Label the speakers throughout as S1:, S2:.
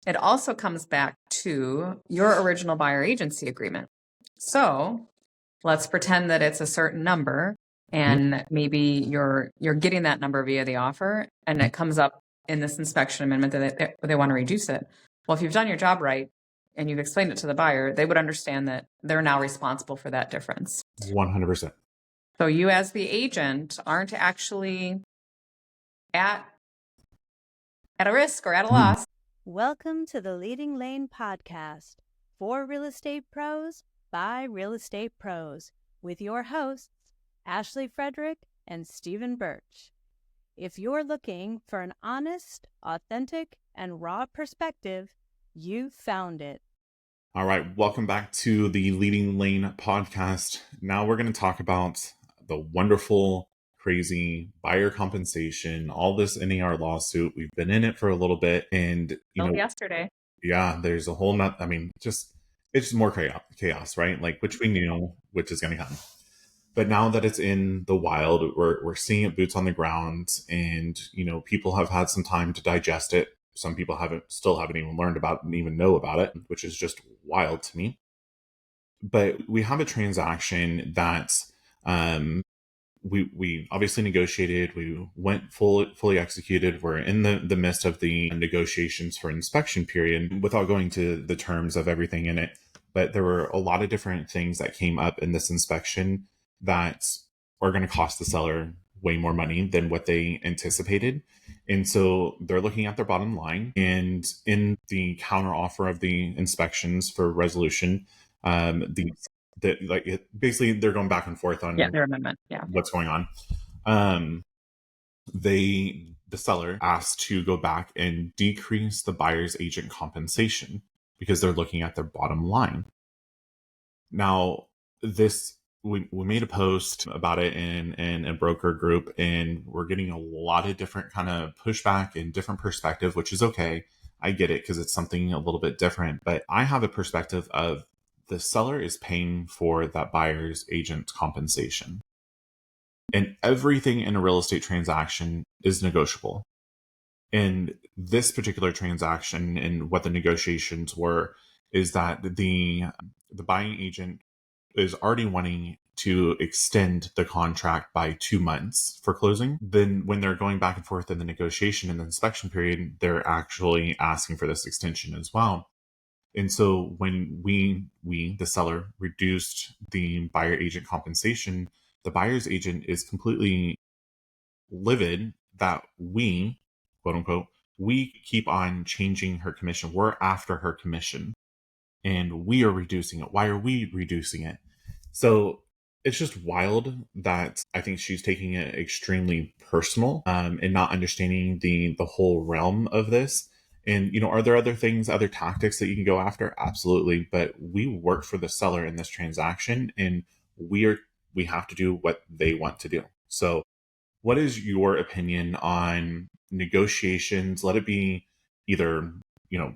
S1: it also comes back to your original buyer agency agreement. So let's pretend that it's a certain number and maybe you're getting that number via the offer and it comes up in this inspection amendment that they want to reduce it. Well, if you've done your job right and you've explained it to the buyer, they would understand that they're now responsible for that difference.
S2: 100%.
S1: So you as the agent aren't actually at a risk or at a loss.
S3: Welcome to the Leading Lane podcast for real estate pros by real estate pros with your hosts, Ashley Frederick and Stephen Birch. If you're looking for an honest, authentic, and raw perspective, you found it.
S2: All right. Welcome back to the Leading Lane podcast. Now we're going to talk about the wonderful, crazy buyer compensation, all this NAR lawsuit. We've been in it for a little bit, and
S1: yesterday.
S2: Yeah, there's a whole not. I mean, it's just more chaos, right? Like, which we knew, which is going to come. But now that it's in the wild, we're seeing it boots on the ground, and people have had some time to digest it. Some people still haven't even learned about it and even know about it, which is just wild to me. But we have a transaction that we obviously negotiated. We went fully executed. We're in the midst of the negotiations for inspection period without going to the terms of everything in it. But there were a lot of different things that came up in this inspection that are going to cost the seller way more money than what they anticipated. And so they're looking at their bottom line. And in the counter offer of the inspections for resolution, basically they're going back and forth on
S1: their amendment. Yeah.
S2: What's going on. The seller asked to go back and decrease the buyer's agent compensation because they're looking at their bottom line. Now, we made a post about it in a broker group, and we're getting a lot of different kind of pushback and different perspective, which is okay. I get it because it's something a little bit different. But I have a perspective of the seller is paying for that buyer's agent compensation. And everything in a real estate transaction is negotiable. And this particular transaction and what the negotiations were is that the buying agent is already wanting to extend the contract by 2 months for closing. Then when they're going back and forth in the negotiation and the inspection period, they're actually asking for this extension as well. And so when we, the seller, reduced the buyer agent compensation, the buyer's agent is completely livid that we, quote unquote, we keep on changing her commission. We're after her commission and we are reducing it. Why are we reducing it? So it's just wild that I think she's taking it extremely personal and not understanding the whole realm of this. And, are there other things, other tactics that you can go after? Absolutely. But we work for the seller in this transaction, and we have to do what they want to do. So what is your opinion on negotiations? Let it be either,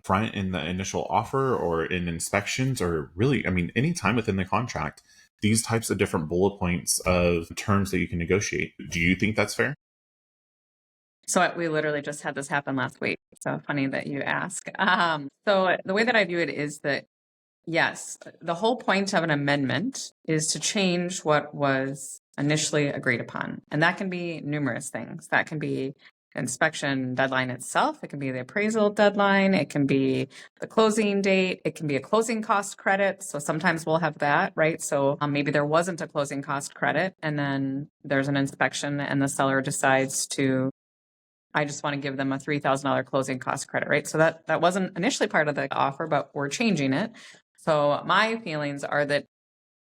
S2: front in the initial offer or in inspections, or really, any time within the contract, these types of different bullet points of terms that you can negotiate. Do you think that's fair?
S1: So we literally just had this happen last week. So funny that you ask. So the way that I view it is that, yes, the whole point of an amendment is to change what was initially agreed upon. And that can be numerous things. That can be the inspection deadline itself. It can be the appraisal deadline. It can be the closing date. It can be a closing cost credit. So sometimes we'll have that, right? So maybe there wasn't a closing cost credit, and then there's an inspection and the seller decides to, I just want to give them a $3,000 closing cost credit, right? So that wasn't initially part of the offer, but we're changing it. So my feelings are that,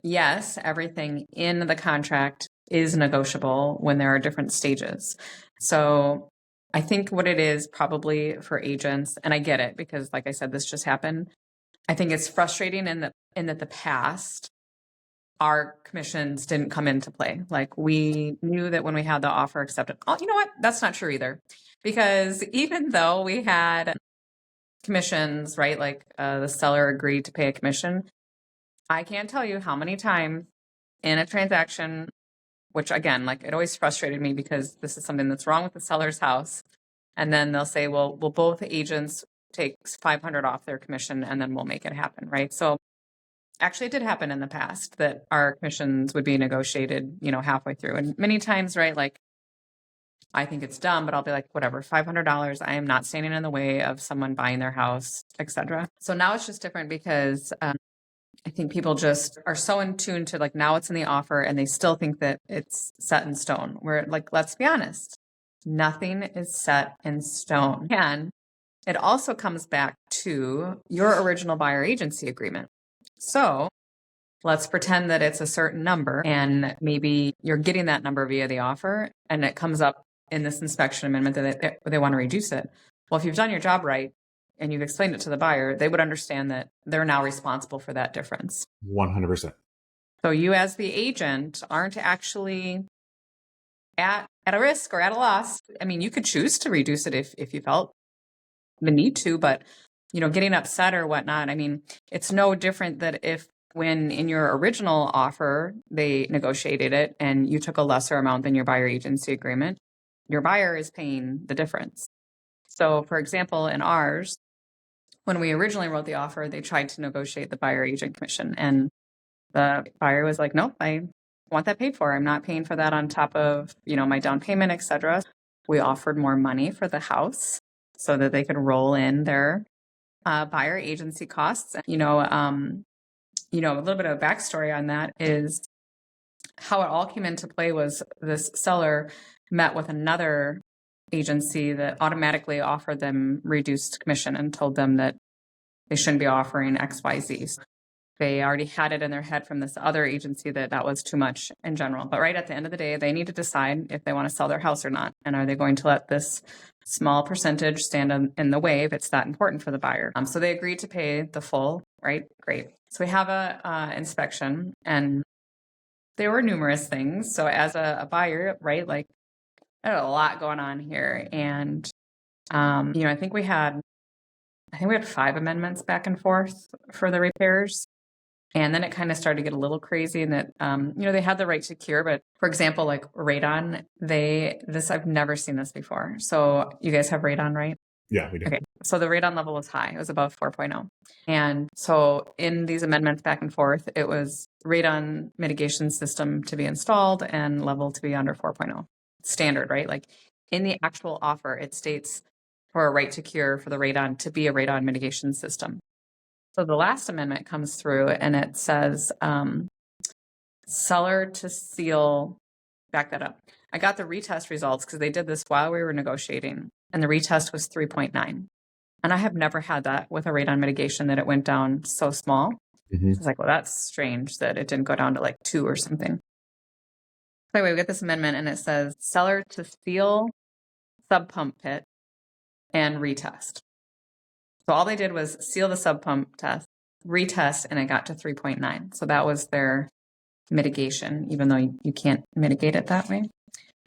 S1: yes, everything in the contract is negotiable when there are different stages. So I think what it is probably for agents, and I get it because, like I said, this just happened. I think it's frustrating in that the past, our commissions didn't come into play. Like, we knew that when we had the offer accepted. Oh, you know what? That's not true either. Because even though we had commissions, right? Like the seller agreed to pay a commission. I can't tell you how many times in a transaction, which again, like, it always frustrated me because this is something that's wrong with the seller's house. And then they'll say, well, both agents take 500 off their commission and then we'll make it happen, right? So actually it did happen in the past that our commissions would be negotiated, halfway through. And many times, right, like I think it's dumb, but I'll be like, whatever, $500, I am not standing in the way of someone buying their house, etc. So now it's just different because I think people just are so in tune to like now it's in the offer and they still think that it's set in stone. Where like, let's be honest, nothing is set in stone. And it also comes back to your original buyer agency agreement. So let's pretend that it's a certain number and maybe you're getting that number via the offer and it comes up in this inspection amendment that they want to reduce it. Well, if you've done your job right and you've explained it to the buyer, they would understand that they're now responsible for that difference.
S2: 100%.
S1: So you as the agent aren't actually at a risk or at a loss. I mean, you could choose to reduce it if you felt the need to, but getting upset or whatnot, I mean, it's no different that if when in your original offer, they negotiated it and you took a lesser amount than your buyer agency agreement, your buyer is paying the difference. So for example, in ours, when we originally wrote the offer, they tried to negotiate the buyer agent commission and the buyer was like, nope, I want that paid for. I'm not paying for that on top of, my down payment, etc. We offered more money for the house so that they could roll in their buyer agency costs. A little bit of a backstory on that is how it all came into play was this seller met with another agency that automatically offered them reduced commission and told them that they shouldn't be offering XYZ. They already had it in their head from this other agency that was too much in general. But right at the end of the day, they need to decide if they want to sell their house or not. And are they going to let this small percentage stand in the way if it's that important for the buyer? So they agreed to pay the full, right? Great. So we have a inspection and there were numerous things. So as a buyer, right, like I had a lot going on here. And, I think we had 5 amendments back and forth for the repairs. And then it kind of started to get a little crazy in that, they had the right to cure, but for example, like radon, I've never seen this before. So you guys have radon, right?
S2: Yeah, we do.
S1: Okay. So the radon level was high. It was above 4.0. And so in these amendments back and forth, it was radon mitigation system to be installed and level to be under 4.0. Standard, right? Like in the actual offer, it states for a right to cure for the radon to be a radon mitigation system. So the last amendment comes through and it says seller to seal, back that up. I got the retest results because they did this while we were negotiating and the retest was 3.9. And I have never had that with a radon mitigation that it went down so small.
S2: Mm-hmm.
S1: I was like, well, that's strange that it didn't go down to like 2 or something. Anyway, we get this amendment and it says seller to seal sub pump pit and retest. So all they did was seal the sub pump test, retest, and it got to 3.9. So that was their mitigation, even though you can't mitigate it that way.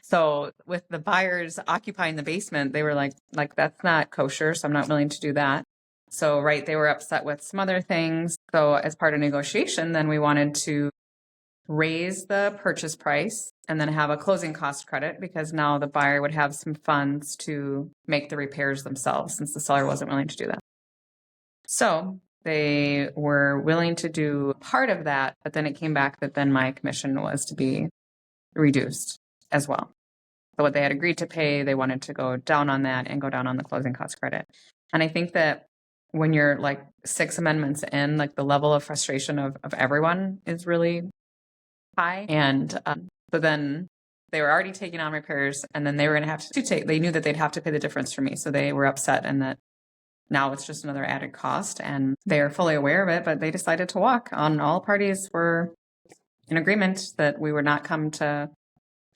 S1: So with the buyers occupying the basement, they were like that's not kosher, so I'm not willing to do that. So, right, they were upset with some other things. So as part of negotiation, then we wanted to raise the purchase price and then have a closing cost credit because now the buyer would have some funds to make the repairs themselves since the seller wasn't willing to do that. So they were willing to do part of that, but then it came back that then my commission was to be reduced as well. So what they had agreed to pay, they wanted to go down on that and go down on the closing cost credit. And I think that when you're like 6 amendments in, like the level of frustration of everyone is really high. And so then they were already taking on repairs and then they were going to have to take, they knew that they'd have to pay the difference for me. So they were upset and that now it's just another added cost and they are fully aware of it, but they decided to walk on. All parties were in agreement that we would not come to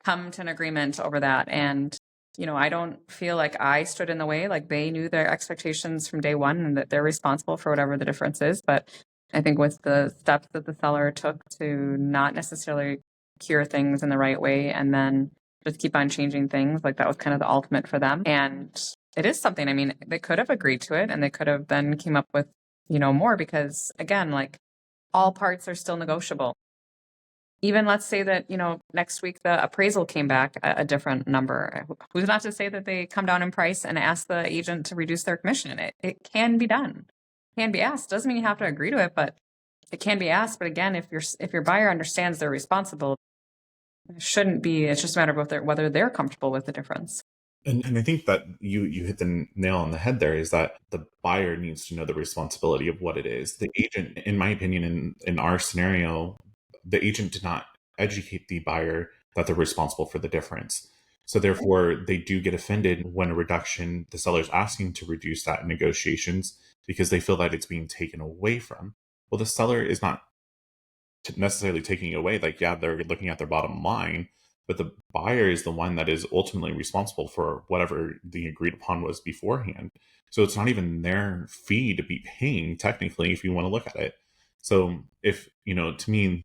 S1: an agreement over that. And, I don't feel like I stood in the way. Like they knew their expectations from day one and that they're responsible for whatever the difference is. But I think with the steps that the seller took to not necessarily cure things in the right way and then just keep on changing things, like that was kind of the ultimate for them. And it is something, I mean, they could have agreed to it and they could have then came up with, more because again, like all parts are still negotiable. even let's say that, next week the appraisal came back a different number. Who's not to say that they come down in price and ask the agent to reduce their commission? It can be done, can be asked. Doesn't mean you have to agree to it, but it can be asked. But again, if your buyer understands they're responsible, it shouldn't be. It's just a matter of whether they're comfortable with the difference.
S2: And I think that you hit the nail on the head there, is that the buyer needs to know the responsibility of what it is. The agent, in my opinion, in our scenario, the agent did not educate the buyer that they're responsible for the difference. So therefore, they do get offended when a reduction, the seller's asking to reduce that in negotiations because they feel that it's being taken away from. Well, the seller is not necessarily taking it away. Like, yeah, they're looking at their bottom line, but the buyer is the one that is ultimately responsible for whatever the agreed upon was beforehand. So it's not even their fee to be paying, technically, if you want to look at it. So if, to me,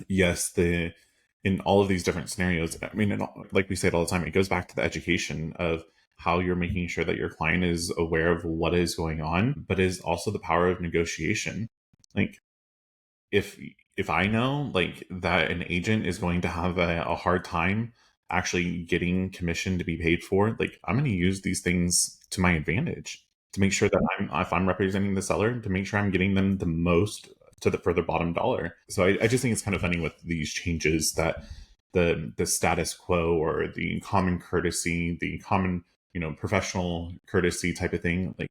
S2: yes, in all of these different scenarios, I mean, like we say it all the time, it goes back to the education of how you're making sure that your client is aware of what is going on, but is also the power of negotiation. Like, if I know like that an agent is going to have a hard time actually getting commission to be paid for, like, I'm going to use these things to my advantage to make sure that if I'm representing the seller, to make sure I'm getting them the most for their bottom dollar. So I just think it's kind of funny with these changes that the status quo or the common courtesy, the common, professional courtesy type of thing, like,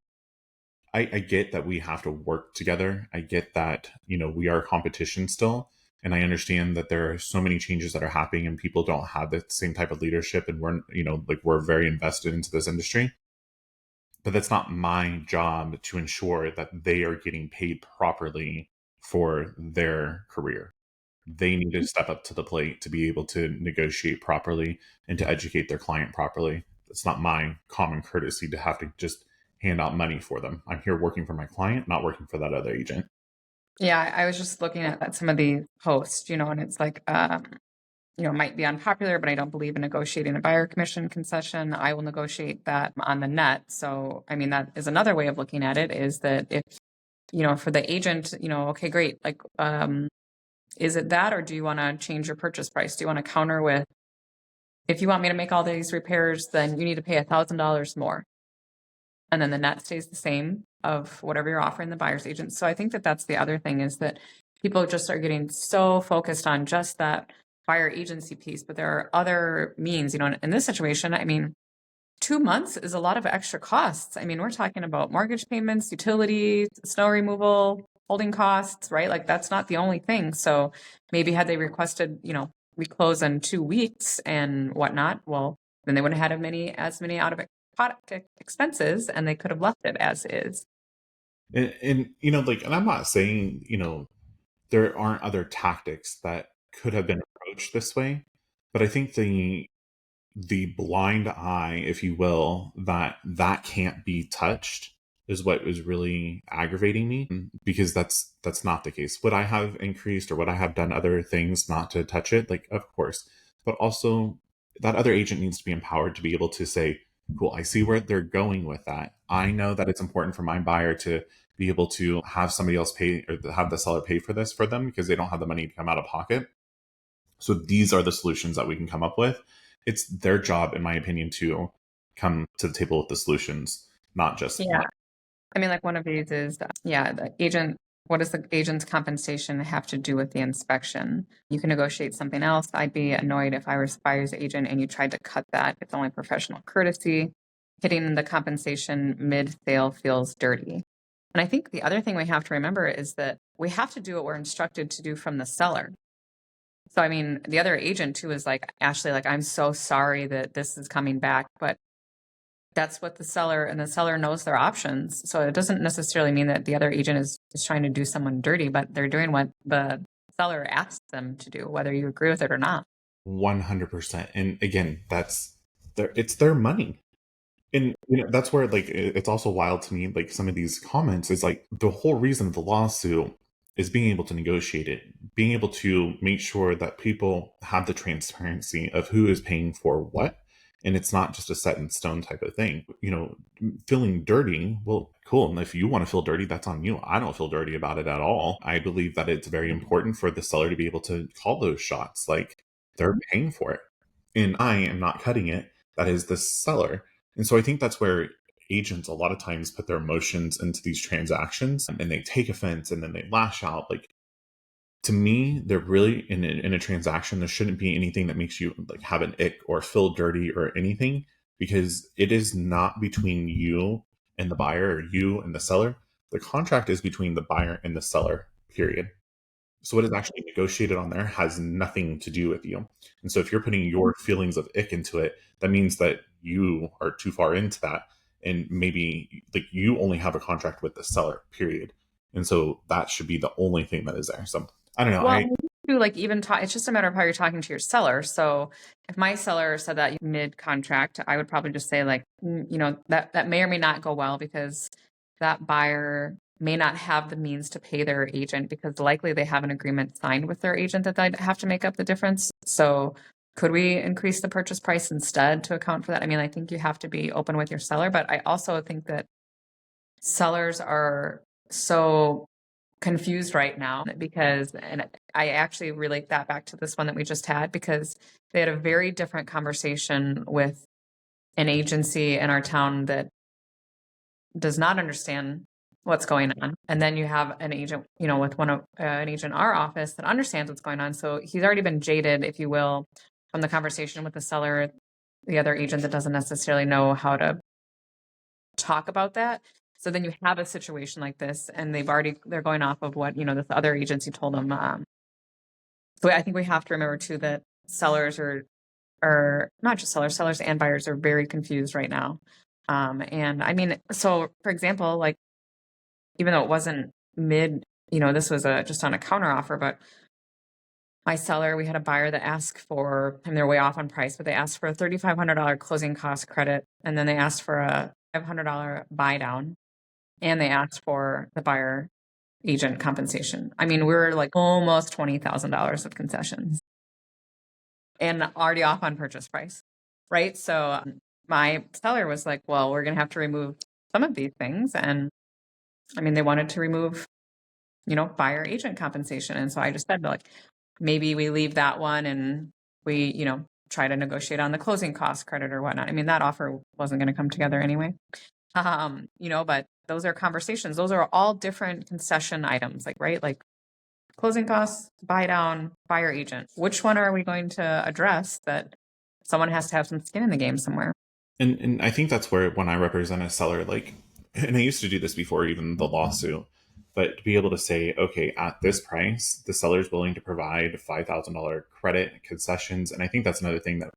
S2: I get that we have to work together. I get that, we are competition still. And I understand that there are so many changes that are happening and people don't have the same type of leadership. And we're very invested into this industry. But that's not my job to ensure that they are getting paid properly for their career. They need to step up to the plate to be able to negotiate properly and to educate their client properly. It's not my common courtesy to have to just hand out money for them. I'm here working for my client, not working for that other agent.
S1: Yeah, I was just looking at some of the posts, and it's like, might be unpopular, but I don't believe in negotiating a buyer commission concession. I will negotiate that on the net. So, I mean, that is another way of looking at it, is that if, for the agent, okay, great. Like, is it that, or do you want to change your purchase price? Do you want to counter with, if you want me to make all these repairs, then you need to pay $1,000 more. And then the net stays the same of whatever you're offering the buyer's agent. So I think that that's the other thing, is that people just are getting so focused on just that buyer agency piece, but there are other means, in this situation. I mean, 2 months is a lot of extra costs. I mean, we're talking about mortgage payments, utilities, snow removal, holding costs, right? Like, that's not the only thing. So maybe had they requested, we close in 2 weeks and whatnot, well, then they wouldn't have had as many out of pocket expenses, and they could have left it as is.
S2: And and I'm not saying, there aren't other tactics that could have been approached this way, but I think the blind eye, if you will, that can't be touched is what was really aggravating me, because that's not the case. Would I have increased or would I have done other things not to touch it? Like, of course, but also that other agent needs to be empowered to be able to say, cool, I see where they're going with that. I know that it's important for my buyer to be able to have somebody else pay, or have the seller pay for this for them because they don't have the money to come out of pocket. So these are the solutions that we can come up with. It's their job, in my opinion, to come to the table with the solutions, not just.
S1: Yeah. I mean, like, one of these is, the agent, what does the agent's compensation have to do with the inspection? You can negotiate something else. I'd be annoyed if I was a buyer's agent and you tried to cut that. It's only professional courtesy. Hitting the compensation mid-sale feels dirty. And I think the other thing we have to remember is that we have to do what we're instructed to do from the seller. So, I mean, the other agent too is like, Ashley, like, I'm so sorry that this is coming back, but that's what the seller knows their options. So it doesn't necessarily mean that the other agent is trying to do someone dirty, but they're doing what the seller asks them to do, whether you agree with it or not.
S2: 100%. And again, it's their money. And that's where, like, it's also wild to me, like, some of these comments is like, the whole reason of the lawsuit is being able to negotiate it, being able to make sure that people have the transparency of who is paying for what. And it's not just a set in stone type of thing. Feeling dirty, well, cool. And if you want to feel dirty, that's on you. I don't feel dirty about it at all. I believe that it's very important for the seller to be able to call those shots. Like, they're paying for it. And I am not cutting it. That is the seller. And so I think that's where agents a lot of times put their emotions into these transactions, and they take offense and then they lash out. Like, to me, they're really in a transaction, there shouldn't be anything that makes you like have an ick or feel dirty or anything, because it is not between you and the buyer or you and the seller. The contract is between the buyer and the seller, period. So what is actually negotiated on there has nothing to do with you. And so if you're putting your feelings of ick into it, that means that you are too far into that. And maybe like you only have a contract with the seller, period. And so that should be the only thing that is there. So I don't know.
S1: Well, like even talk, it's just a matter of how you're talking to your seller. So if my seller said that mid contract, I would probably just say like, that may or may not go well, because that buyer may not have the means to pay their agent, because likely they have an agreement signed with their agent that they'd have to make up the difference. So could we increase the purchase price instead to account for that? I mean, I think you have to be open with your seller, but I also think that sellers are so confused right now, because, and I actually relate that back to this one that we just had, because they had a very different conversation with an agency in our town that does not understand what's going on. And then you have an agent, with an agent in our office that understands what's going on. So he's already been jaded, if you will, from the conversation with the seller, the other agent that doesn't necessarily know how to talk about that. So then you have a situation like this, and they're going off of what, this other agency told them. So I think we have to remember too that sellers are not just sellers and buyers are very confused right now. And I mean, so for example, like, even though it wasn't mid, this was just on a counter offer, but my seller, we had a buyer that asked for, and they're way off on price, but they asked for a $3,500 closing cost credit. And then they asked for a $500 buy down. And they asked for the buyer agent compensation. I mean, we're like almost $20,000 of concessions and already off on purchase price, right? So my seller was like, well, we're going to have to remove some of these things. And I mean, they wanted to remove, buyer agent compensation. And so I just said, like, maybe we leave that one and we, try to negotiate on the closing cost credit or whatnot. I mean, that offer wasn't going to come together anyway. But those are conversations. Those are all different concession items, like, right? Like closing costs, buy down, buyer agent. Which one are we going to address that someone has to have some skin in the game somewhere?
S2: And I think that's where, when I represent a seller, like, and I used to do this before even the lawsuit, but to be able to say, okay, at this price, the seller is willing to provide $5,000 credit concessions. And I think that's another thing that,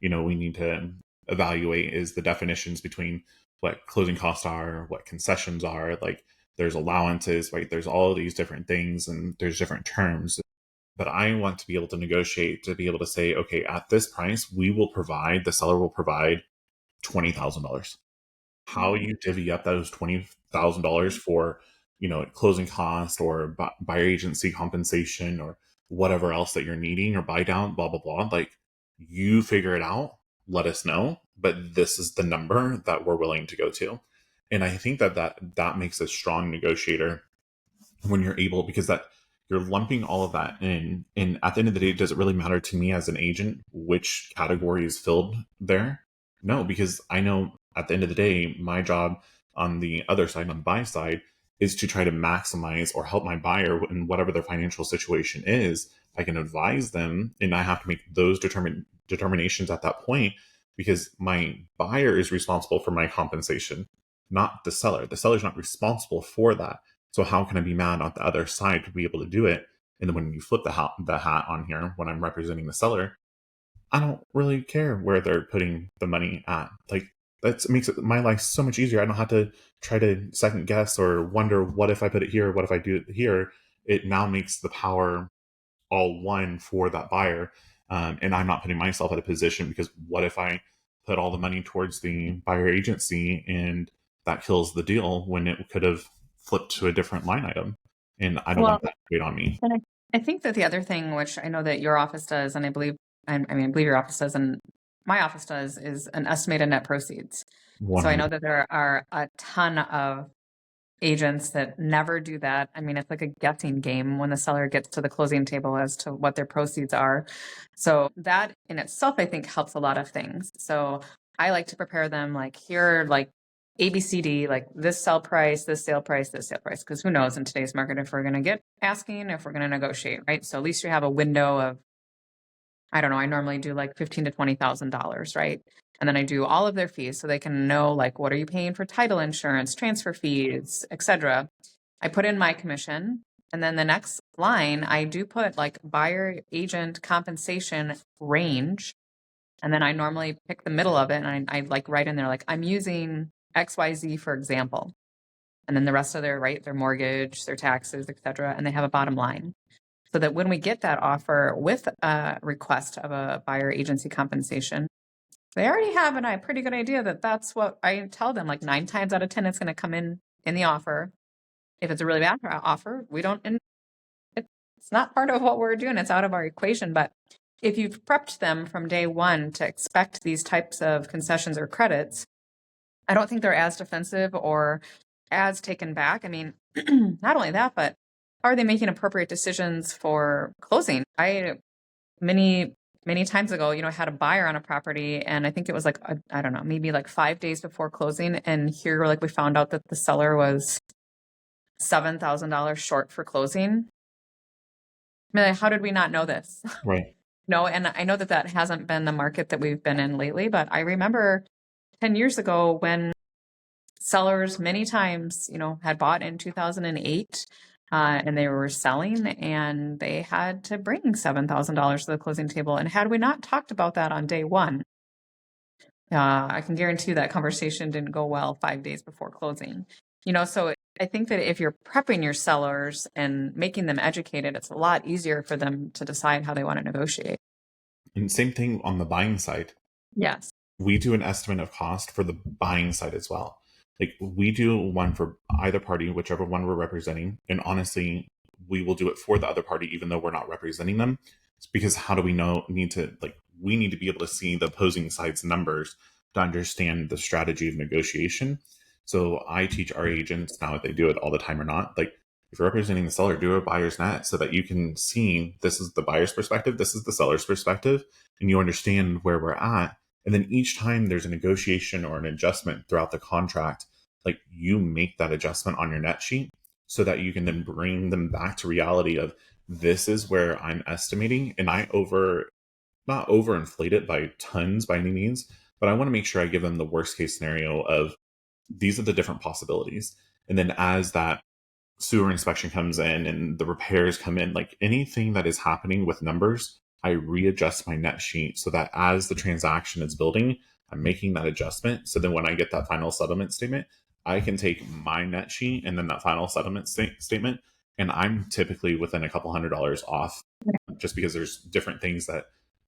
S2: we need to evaluate is the definitions between what closing costs are, what concessions are. Like, there's allowances, right? There's all of these different things and there's different terms. But I want to be able to negotiate, to be able to say, okay, at this price, the seller will provide $20,000. How you divvy up those $20,000 for, closing cost or buyer agency compensation or whatever else that you're needing, or buy down, blah, blah, blah. Like, you figure it out, let us know. But this is the number that we're willing to go to. And I think that makes a strong negotiator when you're able, because that you're lumping all of that in. And at the end of the day, does it really matter to me as an agent which category is filled there? No, because I know at the end of the day, my job on the other side, on the buy side, is to try to maximize or help my buyer in whatever their financial situation is. I can advise them, and I have to make those determinations at that point, because my buyer is responsible for my compensation, not the seller. The seller's not responsible for that. So how can I be mad on the other side to be able to do it? And then when you flip the hat on here, when I'm representing the seller, I don't really care where they're putting the money at. Like, that makes my life so much easier. I don't have to try to second guess or wonder, what if I put it here? What if I do it here? It now makes the power all one for that buyer. And I'm not putting myself at a position, because what if I put all the money towards the buyer agency and that kills the deal when it could have flipped to a different line item? And I don't want that weight on me.
S1: And I think that the other thing, which I know that your office does, and I believe your office does, and my office does is an estimated net proceeds. So I know
S2: 100.
S1: that there are a ton of agents that never do that. I mean, it's like a guessing game when the seller gets to the closing table as to what their proceeds are. So that in itself, I think helps a lot of things. So I like to prepare them like here, like ABCD, like this sell price, this sale price, this sale price, because who knows in today's market if we're going to get asking, if we're going to negotiate, right? So at least you have a window of, I don't know, I normally do like $15,000 to $20,000, right? And then I do all of their fees so they can know like what are you paying for title insurance, transfer fees, etc. I put in my commission, and then the next line I do put like buyer agent compensation range, and then I normally pick the middle of it and I like write in there like I'm using XYZ for example, and then the rest of their their mortgage, their taxes, etc. And they have a bottom line. So that when we get that offer with a request of a buyer agency compensation, they already have a pretty good idea that that's what I tell them. Like 9 times out of 10, it's going to come in the offer. If it's a really bad offer, we don't. It's not part of what we're doing. It's out of our equation. But if you've prepped them from day one to expect these types of concessions or credits, I don't think they're as defensive or as taken back. I mean, not only that, but are they making appropriate decisions for closing? I many times ago, had a buyer on a property, and I think it was like I don't know, maybe like 5 days before closing, and here like we found out that the seller was $7,000 short for closing. I mean, like, how did we not know this?
S2: Right.
S1: No, and I know that that hasn't been the market that we've been in lately, but I remember 10 years ago when sellers many times, had bought in 2008 and they were selling and they had to bring $7,000 to the closing table. And had we not talked about that on day one, I can guarantee that conversation didn't go well 5 days before closing. So I think that if you're prepping your sellers and making them educated, it's a lot easier for them to decide how they want to negotiate.
S2: And same thing on the buying side.
S1: Yes.
S2: We do an estimate of cost for the buying side as well. Like we do one for either party, whichever one we're representing. And honestly, we will do it for the other party, even though we're not representing them. It's because how do we we need to be able to see the opposing side's numbers to understand the strategy of negotiation. So I teach our agents now if they do it all the time or not. Like if you're representing the seller, do a buyer's net so that you can see this is the buyer's perspective, this is the seller's perspective, and you understand where we're at. And then each time there's a negotiation or an adjustment throughout the contract, like you make that adjustment on your net sheet so that you can then bring them back to reality of this is where I'm estimating. And I not overinflate it by tons by any means, but I want to make sure I give them the worst case scenario of these are the different possibilities. And then as that sewer inspection comes in and the repairs come in, like anything that is happening with numbers, I readjust my net sheet so that as the transaction is building, I'm making that adjustment. So then when I get that final settlement statement, I can take my net sheet and then that final settlement statement, and I'm typically within a couple $100 off, just because there's different things that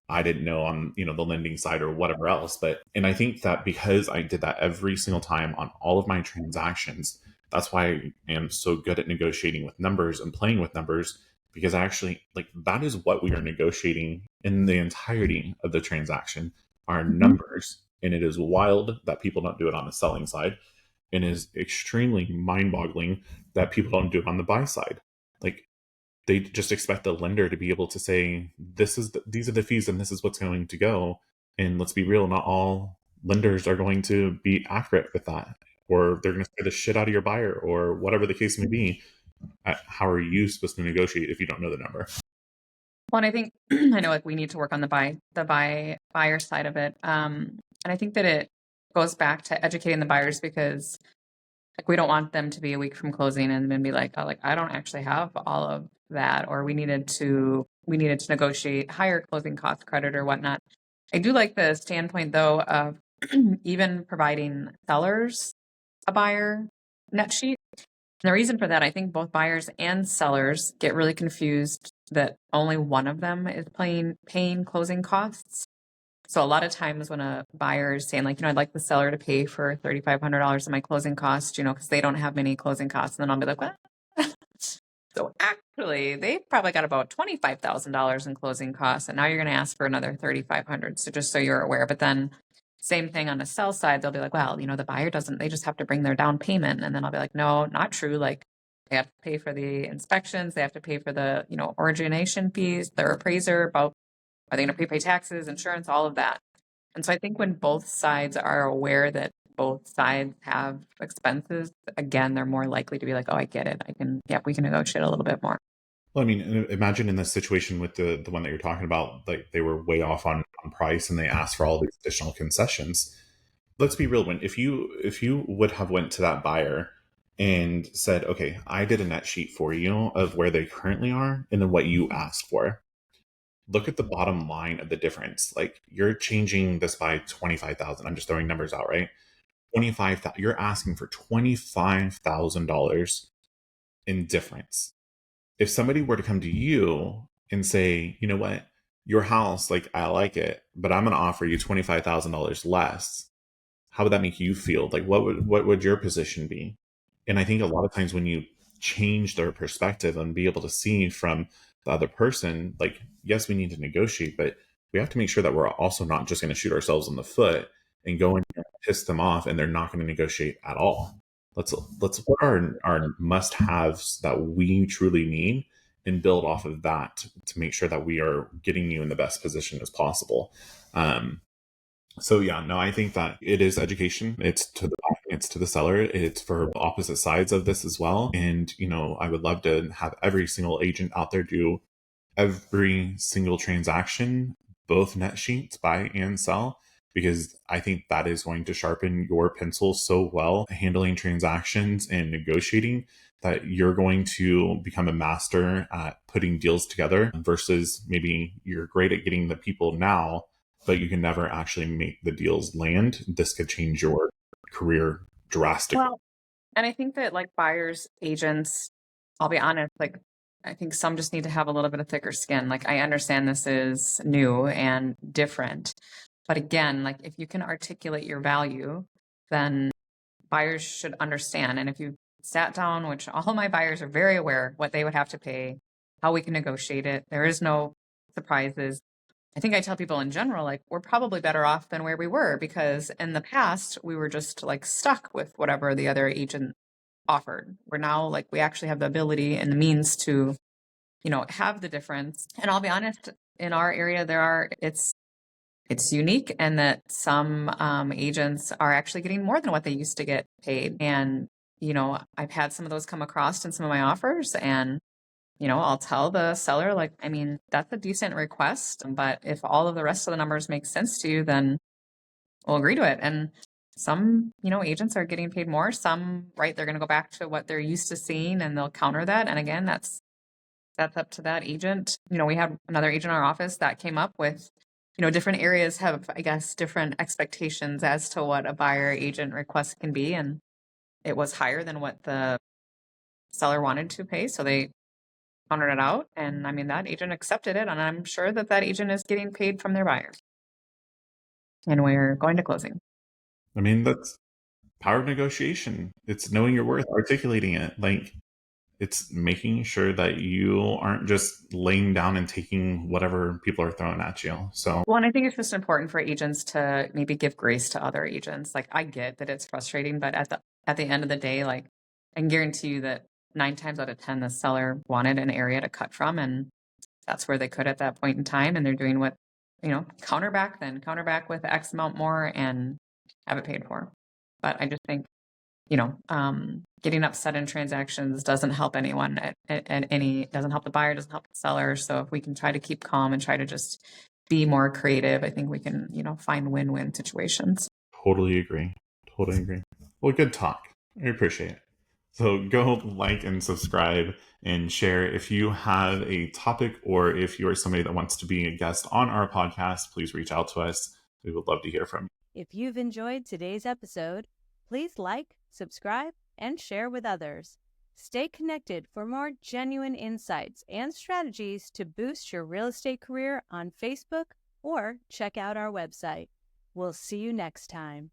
S2: I didn't know on the lending side or whatever else. And I think that because I did that every single time on all of my transactions, that's why I am so good at negotiating with numbers and playing with numbers, because I actually that is what we are negotiating in the entirety of the transaction are numbers. And it is wild that people don't do it on the selling side, and is extremely mind-boggling that people don't do it on the buy side. Like they just expect the lender to be able to say these are the fees and this is what's going to go. And let's be real, not all lenders are going to be accurate with that, or they're going to say the shit out of your buyer, or whatever the case may be. How are you supposed to negotiate if you don't know the number?
S1: Well, and I think I know we need to work on the buyer side of it. And I think that it goes back to educating the buyers, because we don't want them to be a week from closing and then be like, oh, I don't actually have all of that, or we needed to negotiate higher closing cost credit or whatnot. I do like the standpoint though of even providing sellers a buyer net sheet. And the reason for that, I think both buyers and sellers get really confused that only one of them is paying closing costs. So a lot of times when a buyer is saying I'd like the seller to pay for $3,500 of my closing costs, because they don't have many closing costs, and then I'll be like, what? So actually, they've probably got about $25,000 in closing costs, and now you're going to ask for another $3,500. So just so you're aware. But then same thing on the sell side, they'll be like, well, the buyer doesn't, they just have to bring their down payment. And then I'll be like, no, not true. Like they have to pay for the inspections. They have to pay for the, origination fees, their appraiser, about, are they going to prepay taxes, insurance, all of that. And so I think when both sides are aware that both sides have expenses, again, they're more likely to be like, oh, I get it. We can negotiate a little bit more.
S2: Well, I mean, imagine in this situation with the one that you're talking about, like they were way off on price and they asked for all these additional concessions. Let's be real. If you would have went to that buyer and said, okay, I did a net sheet for you of where they currently are and then what you asked for. Look at the bottom line of the difference. Like you're changing this by 25,000. I'm just throwing numbers out, right? 25,000. You're asking for $25,000 in difference. If somebody were to come to you and say, you know what, your house, like I like it, but I'm going to offer you $25,000 less. How would that make you feel? Like what would your position be? And I think a lot of times when you change their perspective and be able to see from the other person, like, yes, we need to negotiate, but we have to make sure that we're also not just going to shoot ourselves in the foot and go in and piss them off and they're not going to negotiate at all. Let's put our must-haves that we truly need and build off of that to make sure that we are getting you in the best position as possible. So yeah, no, I think that it is education. It's to the buyer, it's to the seller. It's for opposite sides of this as well. And, I would love to have every single agent out there do every single transaction, both net sheets, buy and sell, because I think that is going to sharpen your pencil so well handling transactions and negotiating that you're going to become a master at putting deals together versus maybe you're great at getting the people now, but you can never actually make the deals land. This could change your career drastically.
S1: Well, and I think that like buyers, agents, I'll be honest, like I think some just need to have a little bit of thicker skin. Like I understand this is new and different, but again, like if you can articulate your value, then buyers should understand. And if you sat down, which all my buyers are very aware what they would have to pay, how we can negotiate it. There is no surprises. I think I tell people in general, like we're probably better off than where we were because in the past we were just like stuck with whatever the other agent offered. We're now like we actually have the ability and the means to, have the difference. And I'll be honest, in our area, it's unique and that some agents are actually getting more than what they used to get paid. And, I've had some of those come across in some of my offers and, I'll tell the seller, like, I mean, that's a decent request, but if all of the rest of the numbers make sense to you, then we'll agree to it. And some, agents are getting paid more. Some, right, they're going to go back to what they're used to seeing and they'll counter that. And again, that's up to that agent. We had another agent in our office that came up with, different areas have, I guess, different expectations as to what a buyer agent request can be. And it was higher than what the seller wanted to pay. So they countered it out. And I mean, that agent accepted it. And I'm sure that agent is getting paid from their buyer. And we're going to closing.
S2: I mean, that's power of negotiation. It's knowing your worth, articulating it. Like, it's making sure that you aren't just laying down and taking whatever people are throwing at you. So,
S1: well, and I think it's just important for agents to maybe give grace to other agents. Like, I get that it's frustrating, but at the end of the day, like, I can guarantee you that 9 times out of 10, the seller wanted an area to cut from, and that's where they could at that point in time. And they're doing what, counter back with X amount more and have it paid for. But I just think, getting upset in transactions doesn't help anyone doesn't help the buyer, doesn't help the seller. So if we can try to keep calm and try to just be more creative, I think we can, find win-win situations.
S2: Totally agree. Well, good talk. I appreciate it. So go like and subscribe and share. If you have a topic or if you are somebody that wants to be a guest on our podcast, please reach out to us. We would love to hear from you.
S3: If you've enjoyed today's episode, please like, subscribe, and share with others. Stay connected for more genuine insights and strategies to boost your real estate career on Facebook or check out our website. We'll see you next time.